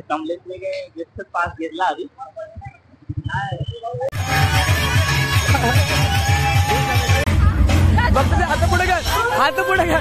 कमलेशने gift pass घेतला आधी. आता पुढे घ्या, आता पुढे घ्या.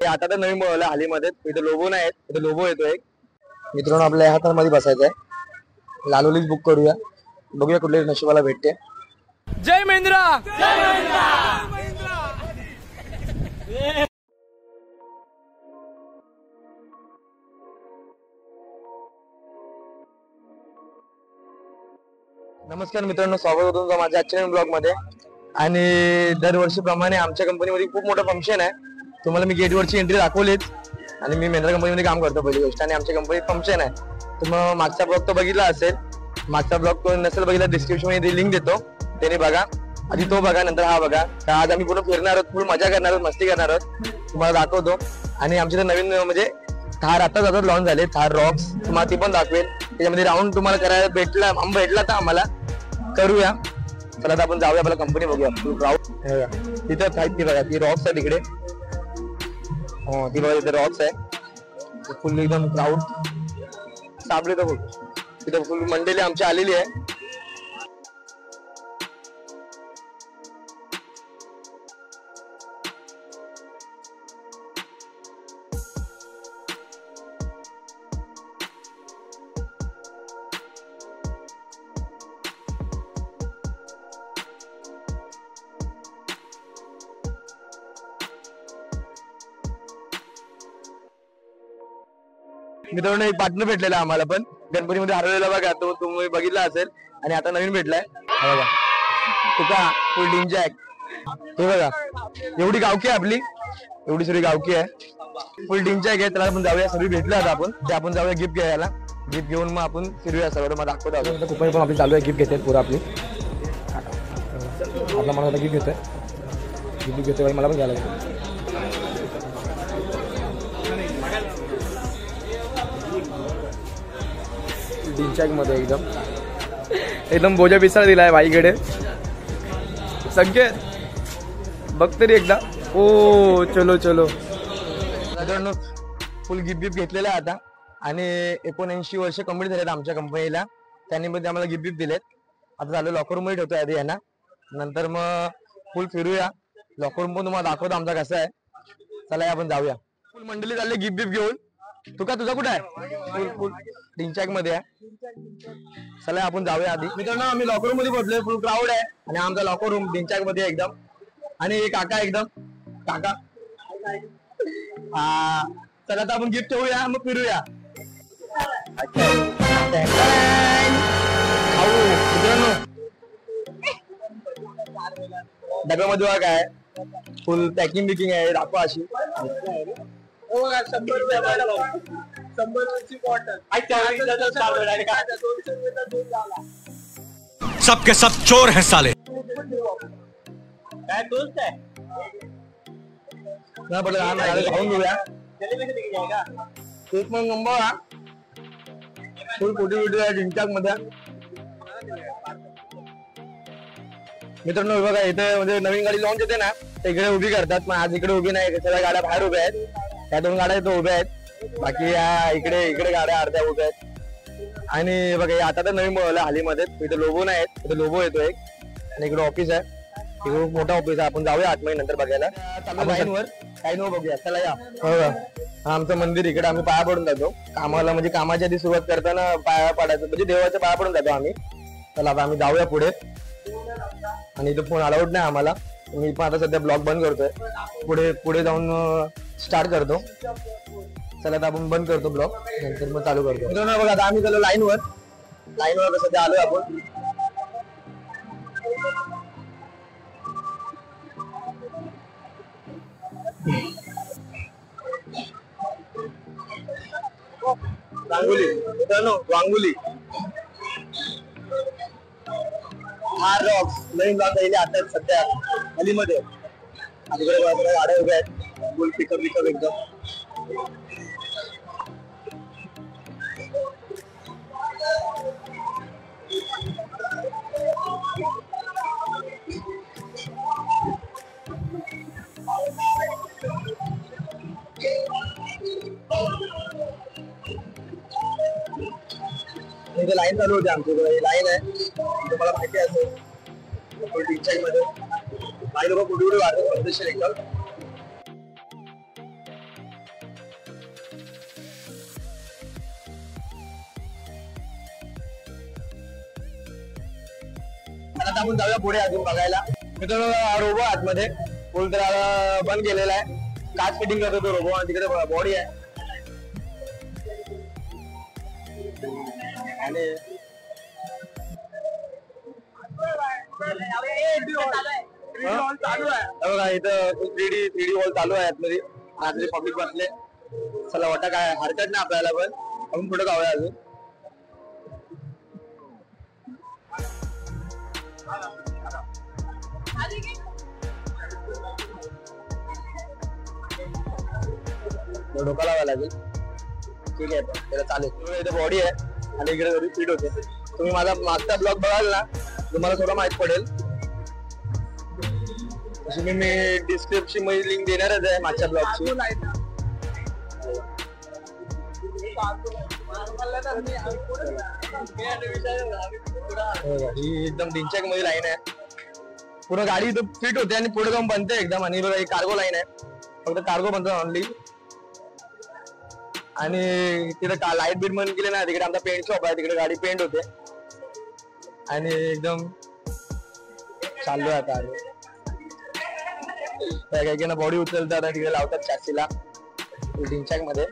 आता तर नवीन बोलवलं हालीमध्ये. इथे लोगो नाही, इथे लोगो येतो एक. मित्रांनो आपल्या हातामध्ये बसायचंय. लालोलीच बुक करूया, बघूया कुठल्या नशिबाला भेटते. जय महिंद्रा. नमस्कार मित्रांनो, स्वागत होतं तुमचं माझ्या आजच्या ब्लॉग मध्ये. आणि दरवर्षीप्रमाणे आमच्या कंपनीमध्ये खूप मोठं फंक्शन आहे. तुम्हाला मी गेटवरची एंट्री दाखवलीच. आणि मी महिंद्रा कंपनीमध्ये काम करतो पहिली गोष्ट. आणि आमच्या कंपनीत फंक्शन आहे. तर मग मागचा ब्लॉग तो बघितला असेल. मागचा ब्लॉग तो नसेल बघितला, डिस्क्रिप्शन मध्ये लिंक देतो, त्याने बघा. आधी तो बघा, नंतर हा बघा. तर आज आम्ही पूर्ण फिरणार आहोत, फुल मजा करणार आहोत, मस्ती करणार आहोत. तुम्हाला दाखवतो. आणि आमच्या नवीन म्हणजे थार आता जातात लॉन्च झाले, थार रॉक्स. तुम्हाला ती पण दाखवेल. त्याच्यामध्ये राऊंड तुम्हाला करायला भेटला तर आम्हाला करूया. चला आता आपण जाऊया, आपल्याला कंपनी बघूया. राऊंड तिथं काय ती बघा, ती रॉक्स आहे तिकडे. हो ती बघा, तिथे रॉक्स आहे. फुल एकदम क्राऊड साबळे तर तिथं फुल मंडळी आमची आलेली आहे. मित्रांनो एक पार्टनर भेटलेला आम्हाला पण गणपतीमध्ये हरवलेला बघा, तो तुम्ही बघितला असेल. आणि आता नवीन भेटलाय बघा, तुका फुल डिंजॅक. हे बघा, एवढी गावकी आहे आपली, एवढी सगळी गावकी आहे, फुल डिंजॅक आहे. त्याला आपण जाऊया, सर्व भेटले आता आपण. ते आपण जाऊया गिफ्ट घ्यायला. गिफ्ट घेऊन मग आपण फिरूया सगळं. मग दाखवतो कुपन पण आपली चालू आहे. गिफ्ट घेते पुरा आपली आपला मला गिफ्ट घेतोय, गिफ्ट घेतोय. मला पण घ्यायला लागेल. डिंचॅक मध्ये एकदम बोजा पिसा दिलाय बाईकडे. संकेत बघ तरी एकदा. ओ चलो चलो. मित्रांनो फुल गिफ्ट घेतलेला आहे आता. आणि 79 वर्ष कंप्लीट झालेत आमच्या कंपनीला. त्यांनी मध्ये आम्हाला गिफ्ट दिलेत. आता झालं लॉकर रूम मध्ये ठेवतोय आधी यांना, नंतर मग फुल फिरूया. लॉकर रूम पण तुम्हाला दाखवतो आमचा कसा आहे. चला आपण जाऊया. फुल मंडळी चालले गिफ्ट घेऊन. तुझा कुठं आहे? फुल डिंचॅक मध्ये आहे. चला आपण जाऊया आधी. मित्रांनो आम्ही लॉकर रूम मध्ये पोहोचलोय. फुल क्राऊड आहे. आणि आमचा लॉकर रूम डिंचॅक मध्ये एकदम. आणि काका एकदम काका. चला आता आपण गिफ्ट ठेवूया, मग फिरूया. मित्रांनो डब्यामध्ये बघा काय फुल पॅकिंग बिकिंग आहे. दाखवा अशी. 100 रुपयाची बॉटल. सबके सब चोर हैं साले. काय दोस्त आहे ना पडलं खाऊन घेऊया. एक मग नंबर फुल कोटी आहे डिंचॅक मध्ये. मित्रांनो बघा, इथे म्हणजे नवीन गाडी लॉन्च येते ना, इकडे उभी करतात. पण आज इकडे उभी नाही, सगळ्या गाड्या बाहेर उभ्या आहेत. त्या 2 गाड्या इथे उभ्या आहेत. बाकी इकडे गाड्या अर्ध्या उभ्या आहेत. आणि बघा आता तर नवीन बोलवलं हालीमध्ये. इथे लोगो नाही, इथे लोगो येतो एक. आणि इकडे ऑफिस आहे, इकडे मोठा ऑफिस आहे. आपण जाऊया 8 महिने नंतर बघायला. लाईनवर बघूया. चला या. हो आमचं मंदिर इकडे. आम्ही पाया पडून जातो कामाला. म्हणजे कामाच्या आधी सुरुवात करताना पाया पडायचं, म्हणजे देवाच्या पाया पडून जातो आम्ही. चला आता आम्ही जाऊया पुढे. आणि इथं फोन अलाउड नाही आम्हाला. मी पण आता सध्या ब्लॉग बंद करतोय. पुढे जाऊन स्टार्ट करतो. चला आता आपण बंद करतो ब्लॉग, नंतर मग चालू करतो. मित्रांनो बघा, आता आम्ही चालू लाईनवर सध्या आलोय आपण. रांगोली. मित्रांनो रांगोली थार रॉक्स नवीन लॉन्च आता सध्या हल्लीमध्ये. तिकडे गाड्या उभ्या आहेत. फुल पिकअप एकदम. इथे लाईन चालू होती आमच्याकडे. ही लाईन आहे तुम्हाला माहिती असेल टीचर मध्ये काही लोक कुठे कुठे वाटत पद्धतशीर एकदम. आता आपण जाऊया पुढे अजून बघायला. मित्रांनो रोबो आतमध्ये पूल तर बंद केलेला आहे. काच फिटिंग करतो तो रोबो आणि तिकडे बॉडी आहे. आणि बघा इथं 3D वॉल चालू आहे आतमध्ये. आतमध्ये पब्लिक बसले. चला वाटा काय हरकत नाही आपल्याला पण आपण पुढे जाऊया अजून. डोका लावा लागेल. ठीक आहे त्याला चालेल. इथे बॉडी आहे आणि इकडे थोडी फिट होते. तुम्ही माझा मागचा ब्लॉग बघाल ना तुम्हाला थोडं माहित पडेल. तशी मी डिस्क्रिप्शन मध्ये लिंक देणारच आहे मागच्या ब्लॉगची. ही एकदम दिनचॅक मध्ये लाईन आहे. पूर्ण गाडी इथं फिट होते आणि पुढे जाऊन बनते एकदम. आणि बघा ही कार्गो लाईन आहे. फक्त कार्गो बनतो ऑनली. आणि तिथे लाईट बीट बंद केले ना. तिकडे आमचा पेंट शॉप आहे. तिकडे गाडी पेंट होते आणि एकदम चालू आहे आता. काही ना बॉडी उचलतात आणि तिकडे लावतात चॅसीला डिंचॅक मध्ये.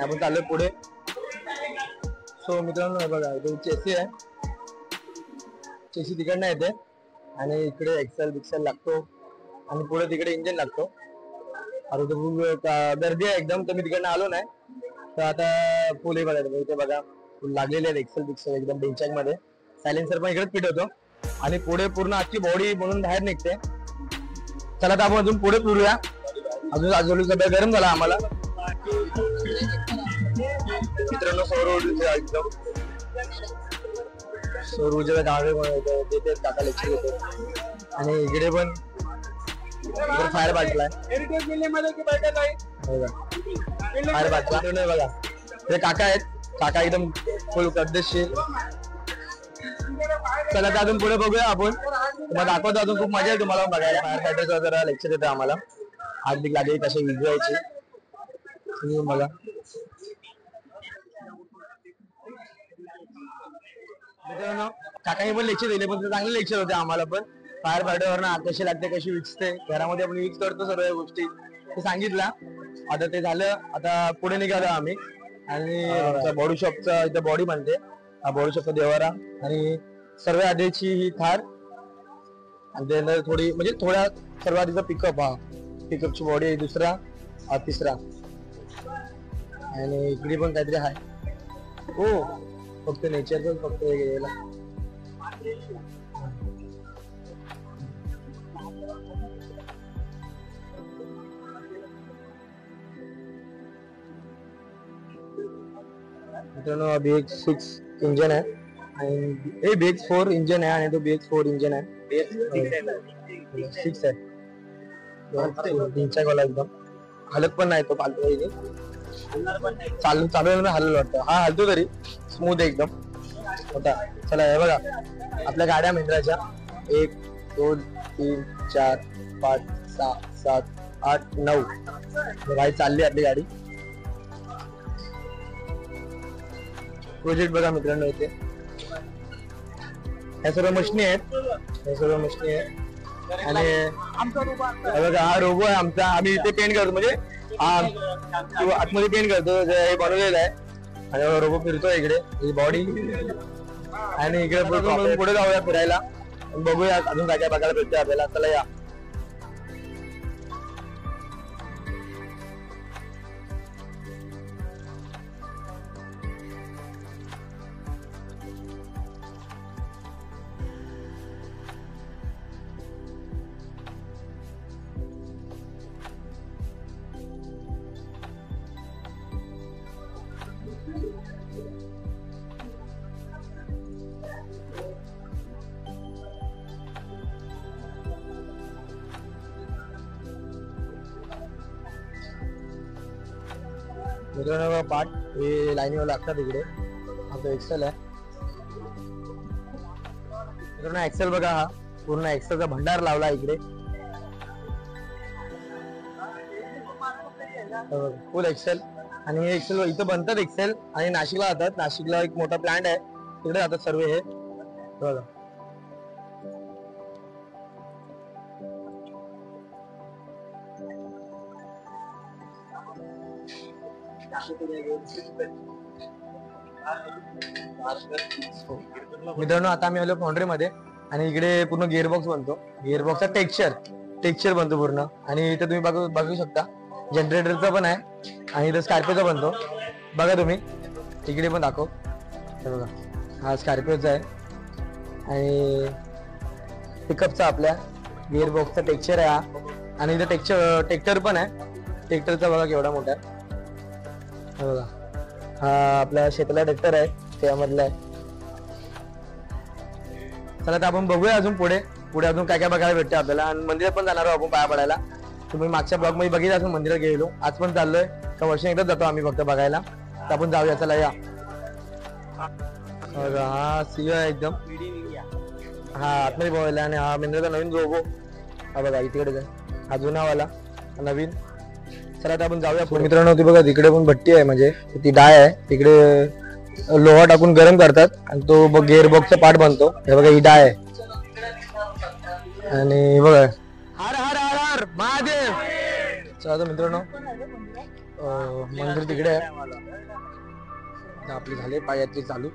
आपण चाललोय पुढे. सो मित्रांनो बघा इथे चेसी आहे. चेसी तिकडनं येते आणि इकडे एक्सेल बिक्सेल लागतो आणि पुढे तिकडे इंजिन लागतो. आता तो फुल गर्दी आहे एकदम. तर मी तिकडनं आलो नाही. तर आता फुल हे बघायचं इथे बघा फुल लागलेले आहेत एक्सेल बिक्सेल एकदम डिंचॅक मध्ये. सायलेन्सर पण इकडेच फिट होतो आणि पुढे पूर्ण आजची बॉडी म्हणून बाहेर निघते. चला तर आपण अजून पुढे फिरूया. अजून आजूबाजू सगळं गरम झाला आम्हाला. मित्रांनो सौर ऊर्जा एकदम सौर ऊर्जेला डावे देते काका लेक्चर देते. आणि इकडे पण फायर बाटला फायर बाटला बघा. हे काका आहेत. काका एकदम फुल पद्धतशीर. चला तर अजून पुढे बघूया आपण. तुम्हाला दाखवतो अजून खूप मजा आहे तुम्हाला बघायला. फायर फायटरचा जरा लेक्चर देतो आम्हाला. आग बिग लागली कशी विजवायची बघा. मित्रांनो काकाने पण लेक्चर दिले पण चांगले लेक्चर होते आम्हाला पण. फायर फायटर ना आग कशी लागते कशी विजते घरामध्ये आपण यूज करतो सर्व गोष्टी ते सांगितलं. आता ते झालं. आता पुढे निघालो आम्ही आणि बॉडी शॉपचा इथं बॉडी बनते. हा बॉडी शॉपचा देवारा आणि सर्व आधीची ही थार आणि त्यानंतर थोडी म्हणजे थोड्या सर्व आधीचा पिकअप. हा पिकअपची बॉडी आहे. दुसरा हा तिसरा आणि इकडे पण काहीतरी आहे. हो फक्त नेचर फक्त गेलेला. मित्रांनो BX6 इंजन आहे आणि हे BX4 इंजन आहे आणि तो BX4 इंजन आहे. BX6 आहे. वाला एकदम हलत पण नाही तो पालतो. चालू चालू हलल वाटतं. हा हलतो तरी स्मूथ एकदम होता. चला हे बघा आपल्या गाड्या महिंद्राच्या 1 2 3 4 5 6 7 8 9 गाडी चालली आपली गाडी. प्रोजेक्ट बघा मित्रांनो इथे ह्या सर्व मशीनी आहेत. हे सर्व मशीनी आहेत आणि बघा हा रोबो आहे आमचा. आम्ही इथे पेंट करतो म्हणजे आतमध्ये पेंट करतो. हे बनवलेलं आहे आणि रोबो फिरतो इकडे ही बॉडी. आणि इकडे पुढे जाऊया फिरायला बघूया अजून काय काय बघायला भेटतंय आपल्याला. चला या. मित्रांनो पार्ट हे लाईनीवर लागतात इकडे. हा तो एक्सेल आहे मित्रांनो. एक्सेल बघा, हा पूर्ण एक्सेलचा भंडार लावला इकडे, फुल एक्सेल. आणि हे एक्सेल इथं बनतात एक्सेल आणि नाशिकला जातात. नाशिकला एक मोठा प्लांट आहे, तिकडे जातात सर्व हे बघा. मित्रांनो आता आम्ही आलो फाउंड्री मध्ये आणि इकडे पूर्ण गिअरबॉक्स बनतो. गिअरबॉक्सचा टेक्स्चर बनतो पूर्ण. आणि इथे तुम्ही बघू शकता जनरेटरचा पण आहे आणि इथं स्कॉर्पिओचा बनतो. बघा तुम्ही इकडे पण दाखव, हे बघा हा स्कॉर्पिओचा आहे. आणि पिकअपचा आपल्या गिअरबॉक्सचा टेक्स्चर आहे हा. आणि इथं टेक्टर पण आहे. टेक्टरचा बघा केवढा मोठा आहे, हे बघा हा आपला शेतला ट्रॅक्टर आहे त्यामधला आहे. चला तर आपण बघूया अजून पुढे अजून काय काय बघायला भेटते आपल्याला. आणि मंदिरात पण जाणार आहोत आपण पाया पडायला. तुम्ही मागच्या ब्लॉग मध्ये बघितलं असून मंदिरात गेलो, आज पण चाललोय का वर्ष एकदाच जातो आम्ही फक्त बघायला. तर आपण जाऊया, चला या. हा सिंह आहे एकदम, हा आतमध्ये बघायला. आणि हा मंदिराचा नवीन रोबो हा बघा तिकडेच आहे, हा जुनावाला नवीन. चला तर आपण जाऊया पुढे. मित्रांनो ती बघा तिकडे पण भट्टी आहे, म्हणजे ती डाय आहे तिकडे, लोहा टाकून गरम करतात आणि तो गिअरबॉक्सचा पार्ट बनतो. हे बघा ही डाय आहे. आणि बघा हर हर हर हर महादेव. चला तर मित्रांनो मंदिर तिकडे आहे. आपली झाले पाययात्रे चालू.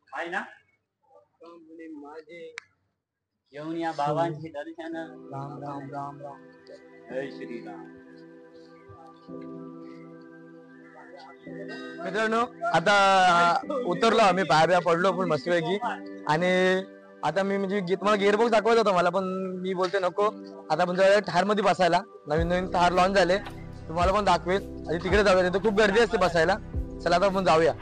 आहे ना माझे येऊन या बाबांचे दर्शन. राम राम राम राम. जय श्रीराम. मित्रांनो आता उतरलो आम्ही, पाया पडलो पण मस्तपैकी. आणि आता मी म्हणजे तुम्हाला गिअरबॉक्स दाखवायचा होता मला, पण मी बोलते नको. आता आपण जाऊया थार मध्ये बसायला. नवीन थार लॉन्च झाले, तुम्हाला पण दाखवेल. आणि तिकडे जाऊया, तिथे खूप गर्दी असते बसायला. चला आता आपण जाऊया.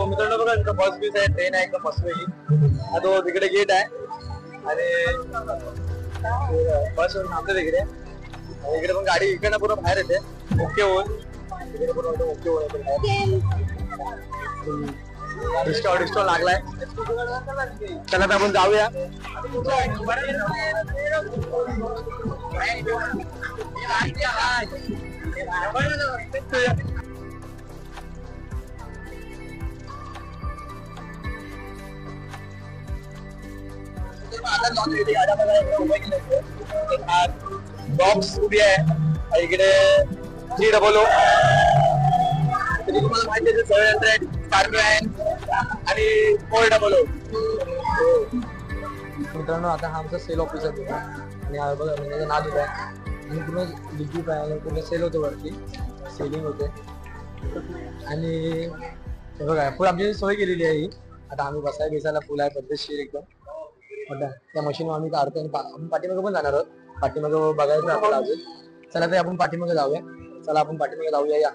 मित्रांनो बघा इथं बस बीस आहे, ट्रेन आहे एकदम मस्तपैकी. हा तो तिकडे गेट आहे आणि बस थांबते तिकडे. इकडे पण गाडी इकडनं पूर्ण बाहेर येते ओके होऊन. तिकडे पूर्ण ओके होऊन डिस्टॉल लागलाय. चला तर आपण जाऊया. बॉक्स उभी आहे इकडे 300 तुम्हाला माहिती आहे 700 स्कॉर्पिओ आहे आणि 400. मित्रांनो आता हा आमचा सेल ऑफिस आहे आणि हा बघा म्हणजे नाद होत आहे आणि पूर्ण लिक्विड आहे, पूर्ण सेल होते वरती, सेलिंग होते. आणि हे बघा फुल आमची सोय केलेली आहे ही. आता आम्ही बसायला फुल आहे पद्धतशीर एकदम. त्या मशीन आम्ही काढतो आणि आपण पाठीमागे पण जाणार आहोत. पाठीमागे बघायचं आपल्याला अजून. चला तर आपण पाठीमागे जाऊया. चला आपण पाठीमागे जाऊया या.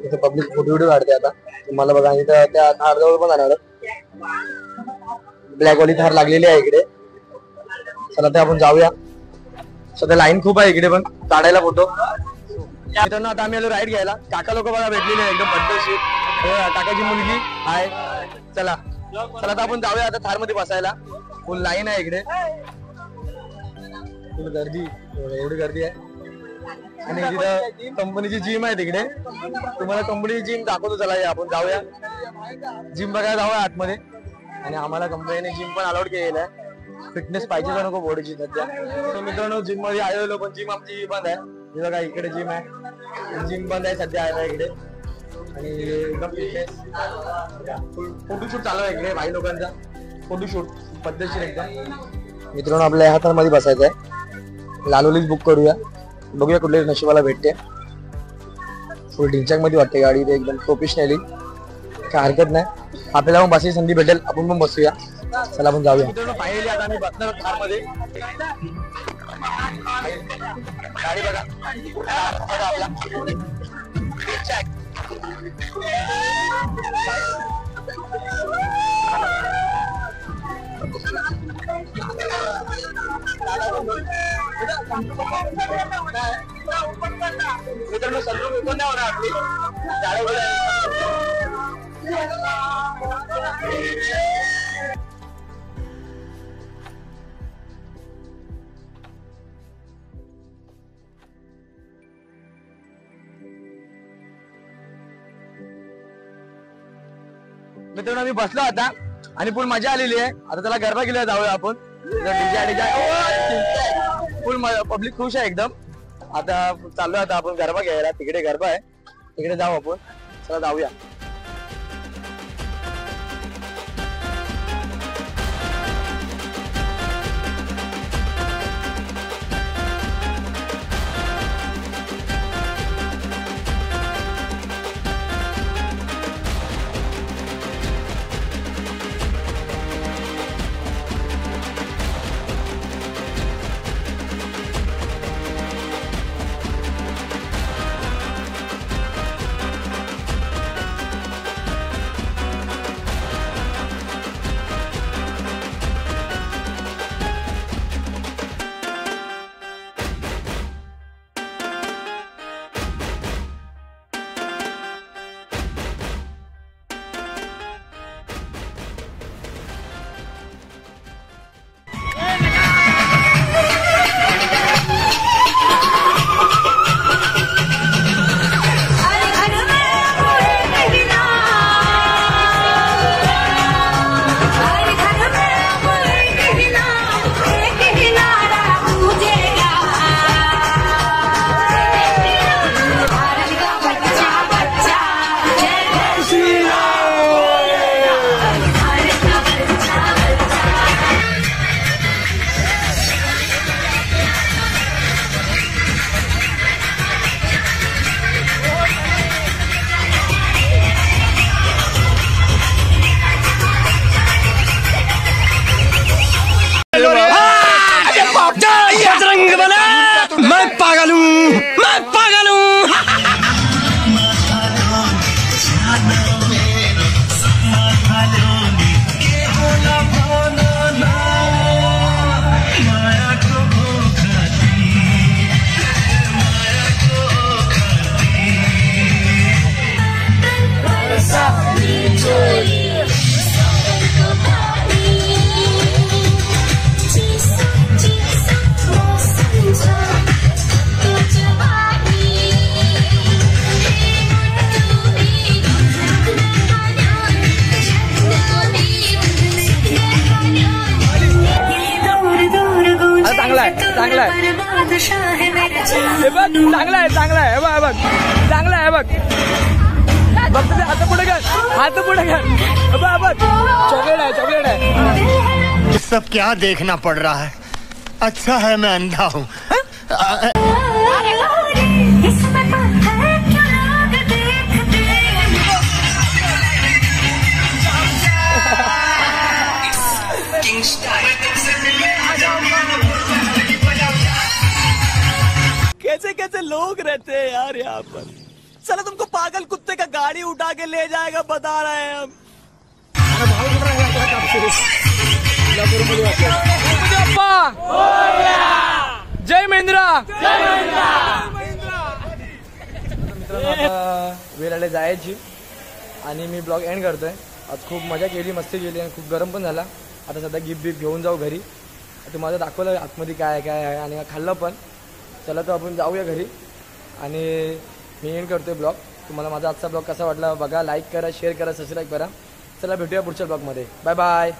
इथे पब्लिक फोटो व्हिडिओ काढते आता तुम्हाला बघा. आणि त्या थारजवळ पण जाणार आहोत. ब्लॅक वाली थार लागलेली आहे इकडे. चला तर आपण जाऊया. सध्या लाईन खूप आहे इकडे पण काढायला फोटो. मित्रांनो आता आम्ही आलो राईड घ्यायला. काका लोक बघा भेटलेले आहे एकदम पद्धतशीर. काकाची मुलगी आहे. चला तर आपण जाऊया आता थार मध्ये बसायला. फुल लाईन आहे इकडे, फुल गर्दी, एवढी गर्दी आहे. आणि तिथं कंपनीची जिम आहे तिकडे. तुम्हाला कंपनीची जिम दाखवतो. चला या आपण जाऊया जिम बघायला जाऊया आतमध्ये. आणि आम्हाला कंपनीने जिम पण अलाउड केलेलं आहे. फिटनेस पाहिजे का नको बॉडीची सध्या. तर मित्रांनो जिम मध्ये आलेलो पण जिम आमची बंद आहे. हे बघा इकडे जिम आहे. जिम बंद आहे सध्या आहे इकडे. आणि एकदम फिटनेस फोटोशूट चालू आहे इकडे भाई लोकांचा. फोटोशूट पद्धतशीर एकदम. मित्रांनो आपल्या हातामध्ये बसायचं आहे. लालोलीच बुक करूया. बघूया कुठल्या नशिबाला भेटते. फुल ढिंचाक मध्ये वाटते गाडी ते एकदम प्रोफेशनली. काय हरकत नाही. आपल्याला पण बसायची संधी भेटेल आपण पण बसूया. चला आपण जाऊया. मित्रांनो फायनली आता आम्ही बसणार कार मध्ये. गाडी बघा आपला मित्रांनो सर्व ओपन नाही होणार आपली. मित्रांनो मी बसलो आता आणि फुल मजा आलेली आहे. आता त्याला गरबा केला जाऊया आपण. फुल पब्लिक खुश आहे एकदम. आता चाललोय आता आपण गरबा घ्यायला. तिकडे गरबा आहे तिकडे जाऊ आपण. चला जाऊया. चांगला आहे चांगला आहे चांगला आहे बघ चांगला आहे बघ बघ तुझे हात पुढे कर बघ चॉकलेट आहे चॉकलेट आहे. ये सब क्या देखना पड़ रहा है. अच्छा है मैं अंधा हूँ. कैसे कैसे लोग रहते हैं यार यहाँ पर. चलो तुमको पागल कुत्ते का गाड़ी उठा के ले जाएगा बता रहे हैं हम. जय महिंद्रा. वेळ आले जायची आणि मी ब्लॉग एंड करतोय. आज खूप मजा केली मस्ती केली आणि खूप गरम पण झाला. आता सध्या गिफ्ट बिफ्ट घेऊन जाऊ घरी. तुम्हाला दाखवलं आतमध्ये काय काय आहे आणि खाल्लं पण. चला तर आपण जाऊया घरी आणि मी एंड करतोय ब्लॉग. तुम्हाला माझा आजचा ब्लॉग कसा वाटला बघा. लाईक करा शेअर करा सबस्क्राईब करा. चला भेटूया पुढच्या ब्लॉगमध्ये. Bye bye.